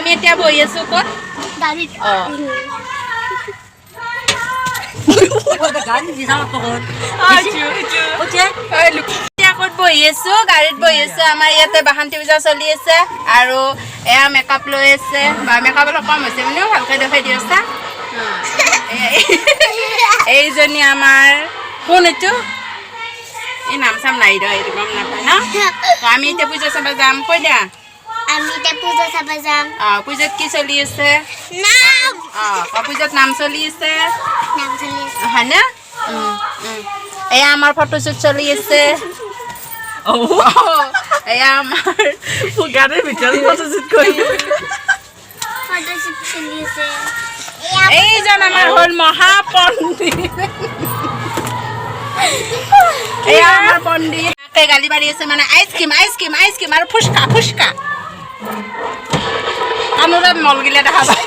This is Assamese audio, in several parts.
আমি এতিয়া বহি আছো ক'ত ক'ত বহি আছো গাড়ীত বহি আছো আমাৰ ইয়াতে বাসন্তী পূজা চলি আছে আৰু এয়া মেকআপ লৈ আছে বা মেকআপ অলপ কম হৈছে বুলিও ভালকৈ দেখাই দি আছা এইজনী আমাৰ কোন এইটো এই নাম চাম নাই ৰ এইটো গম নাপায় ন আমি এতিয়া পূজা চাব যাম কৈ দিয়া আমি এতিয়া পূজা চাব যাম পূজাত কি চলি আছে পূজাত নাম চলি আছে হয় না এয়া আমাৰ ফটোশ্বুট চলি আছে এয়া আমাৰ গাড়ীৰ ভিতৰত ফটোশ্বুট কৰি এইজন আমাৰ হ'ল মহাপণ্ডিত এয়া আমাৰ পণ্ডিত গালি পাৰি আছে মানে আইচক্ৰীম আইচক্ৰীম আইচক্ৰীম আৰু ফুচকা ফুচকা কাণোৰত মলগিলে দেখা যায়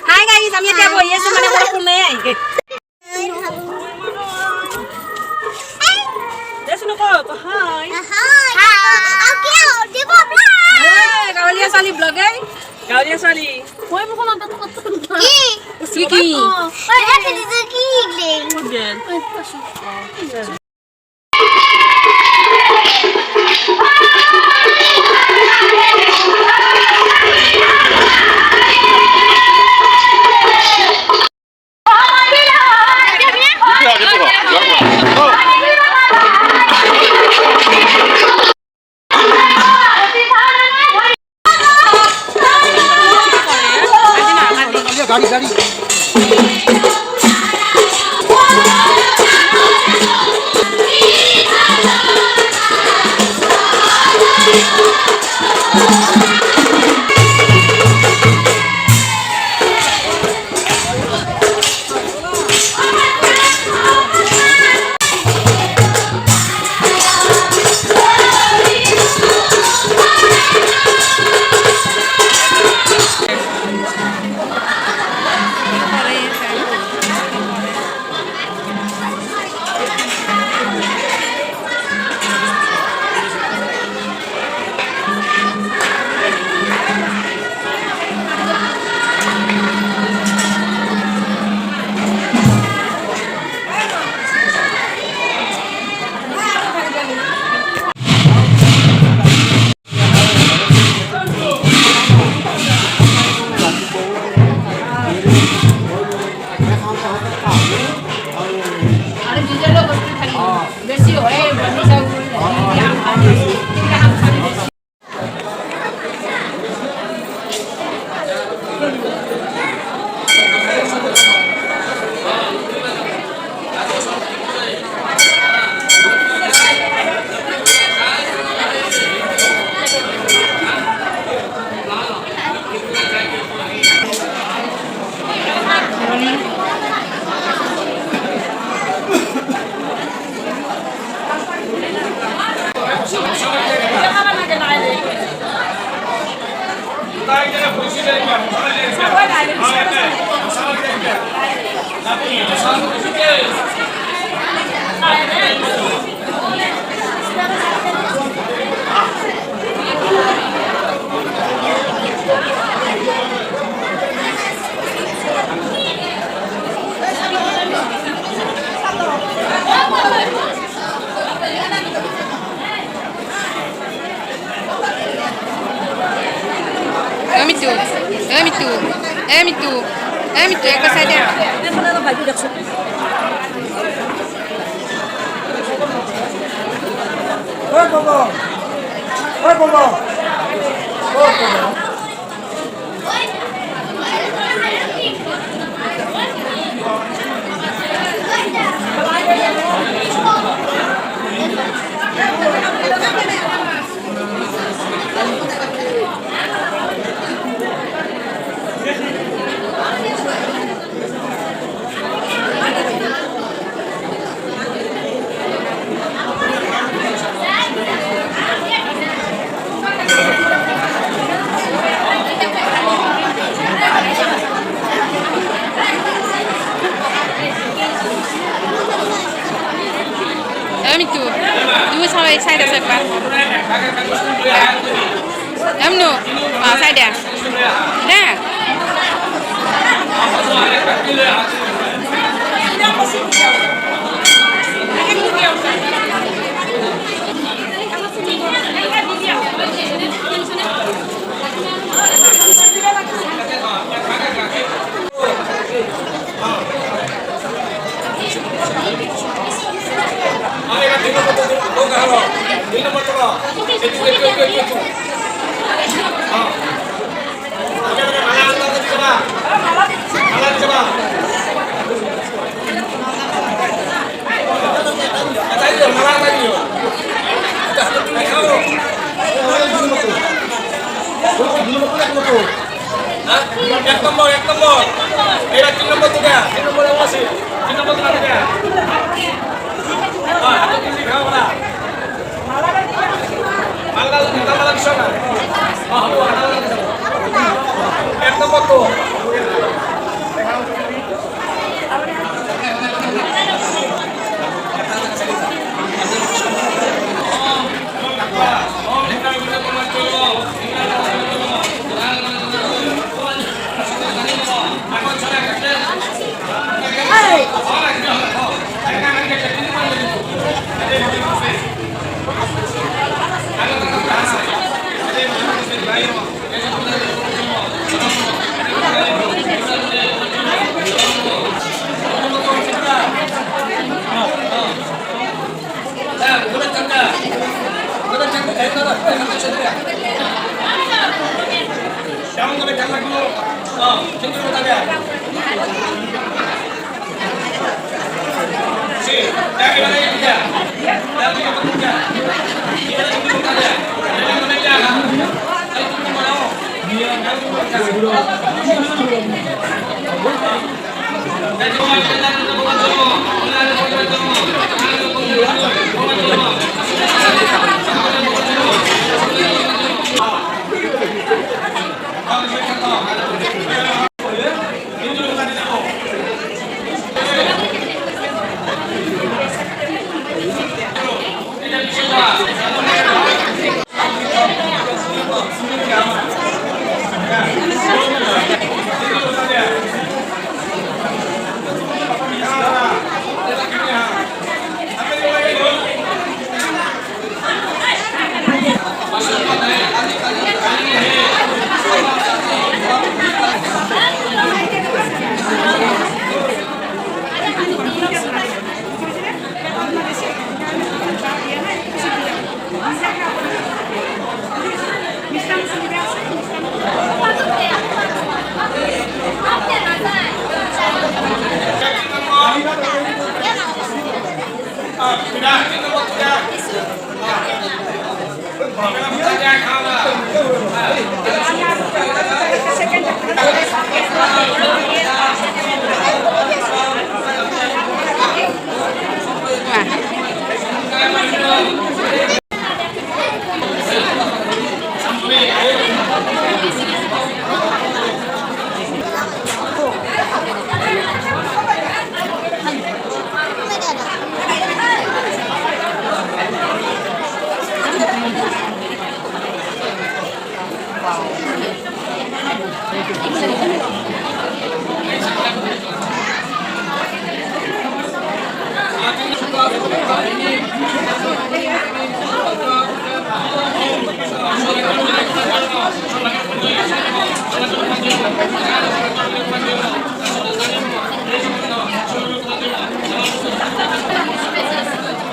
হাই গাইজ আমি এতিয়া বহি আছো মানে কোনো কোনে আহি গাঁৱলীয়া ছোৱালী ব্লগে গাঁৱলীয়া ছোৱালী गाड़ी Amitu, ek pasal dia. Dia mana nak baju dah sok. Oi Bobo. Oi Bobo. Oi Bobo. Em tu. Tu sampai saya dah sepak. Em nu. Saya dah. Dah. এক নম্বর এরা 3 নম্বর থেকে 3 নম্বর আছে 3 নম্বর থেকে এত কিছু খাও না মালা কিছু না এক নম্বর তো Jangan sampai jangan dulu. Cenderung saja. Si, jangan kita lagi kerja. Jangan kita bekerja. Kita cenderung saja. Jangan meja. Ayo tunggu mau. Jangan tunggu. Dan semua kita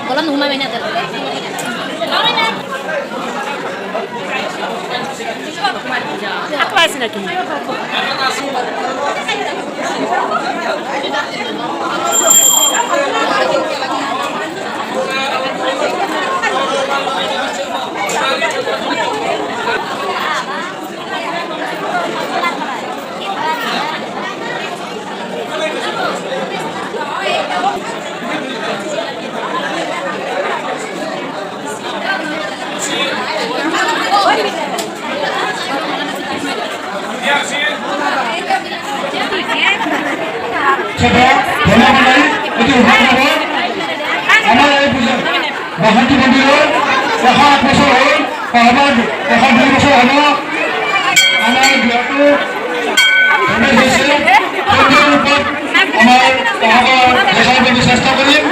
Walang humamay natin. Ako ay sinaki. Coba, benar-benar itu বাসন্তী মন্দিৰত 108 বছৰ হ'ল আমাৰ 102 বছৰ হ'ব আমাৰ বিয়াটো হৈছে আমাৰ দেখাৰ বাবে চেষ্টা কৰিম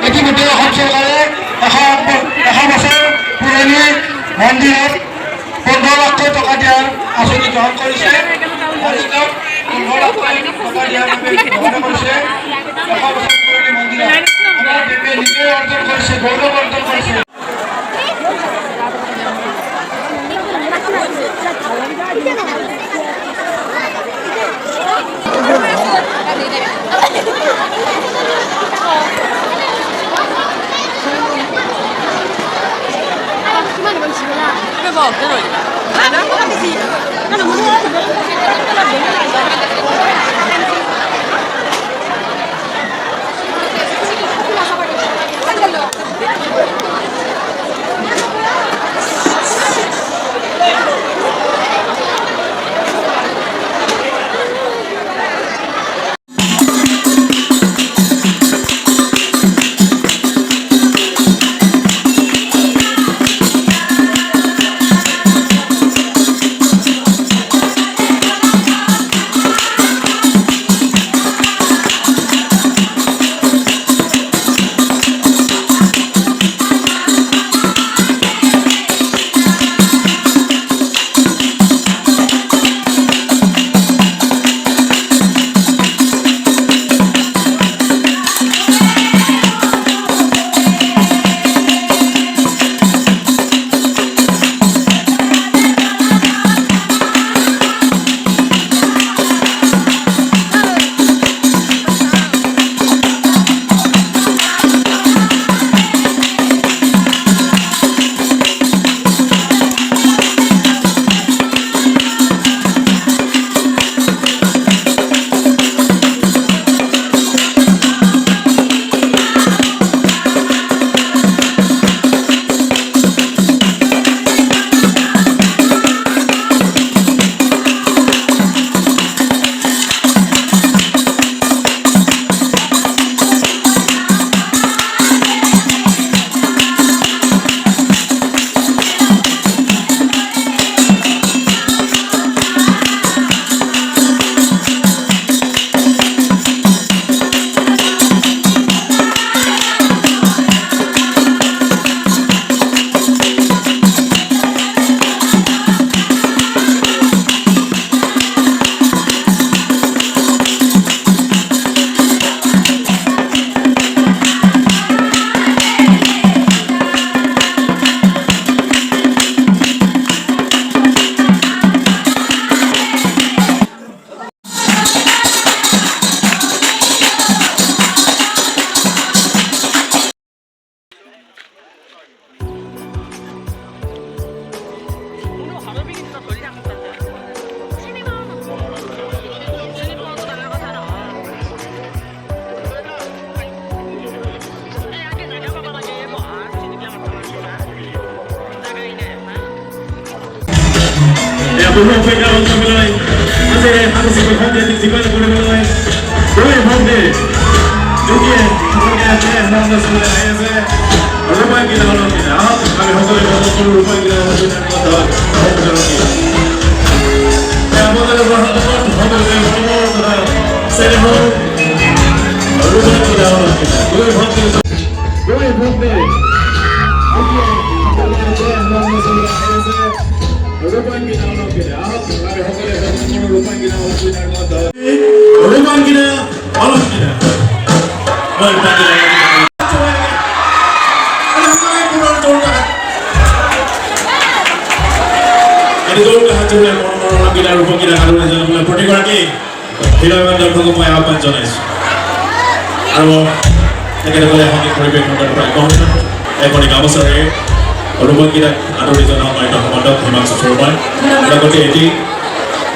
ইতিমধ্যে অসম চৰকাৰে 100 বছৰ পুৰণি মন্দিৰত 15 লাখ টকা দিয়াৰ আঁচনি গ্ৰহণ কৰিছে মন্দিৰত 15 লাখ টকা দিয়াৰ বাবে ঘোষণা কৰিছে 100 বছৰ পুৰণি মন্দিৰত আমাৰ দেশে নিজে অৰ্জন কৰিছে গৌৰৱ অৰ্জন কৰিছে Belum pegang untuk mulai. Masih harus berhenti di sini boleh mulai. Boleh berhenti. Jadi, kemudian saya hendak sudah saya. Rumah kita orang kita. Kami hotel itu rumah kita orang kita hotel. Hotel kita. Ya, hotel saya mau. Rumah kita orang kita. Boleh berhenti. Boleh berhenti. Kemudian saya hendak sudah saya. Rumah kita orang kita. Kami hotel itu rumah kita orang kita hotel. Rumah kita orang kita. Bertanya. হাজুলে মনোৰম গীতা ৰূপগীতা সাধুৰে জনাবলৈ প্ৰতিগৰাকী হীৰক মই আহ্বান জনাইছোঁ আৰু তেখেতসকলে সংগীত পৰিৱেশন কৰিব এখনি গামোচাৰে ৰূপগীতাক আদৰি জনা সম্মানিত সম্পাদক হিমাংশু শৰ্মাই লগতে এটি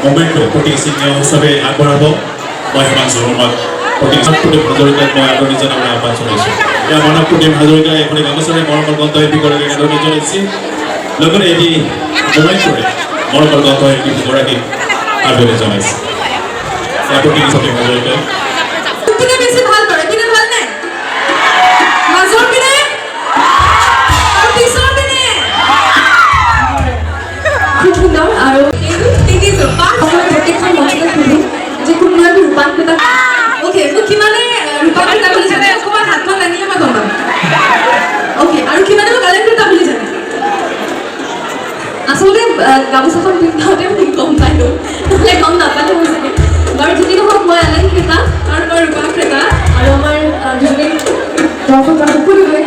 মুভমেণ্টটো প্ৰতিষ্ঠানীয় হিচাপে আগবঢ়াব মই হিমাংশু শৰ্মাক প্ৰতিষ্ঠানপ্ৰদীপ হাজৰিকাক মই আদৰি জনাবলৈ আহ্বান জনাইছোঁ এতিয়া মানৱ প্ৰদীপ হাজৰিকাই এখনি গামোচাৰে মৰমৰ গন্ত এপিগৰাকীক আদৰি জনাইছে লগতে এটি মুভমেণ্টৰে মৰমৰ গত এপিগৰাকীক আদৰি জনাইছে প্ৰতীক হিচাপে হাজৰিকাই বেছি ভাল কৰে কিনে ভাল নাই মাজৰ পিনে গামোচাখন পিন্ধাওঁতে মই গম পালোঁ নহ'লে গম নাপালোঁ মই চাগে বাৰু যদি নহওক মই এলেন ক্ৰেতা আৰু মই ৰূপা ক্ৰেতা আৰু আমাৰ দুজনী দৰ্শক সকলো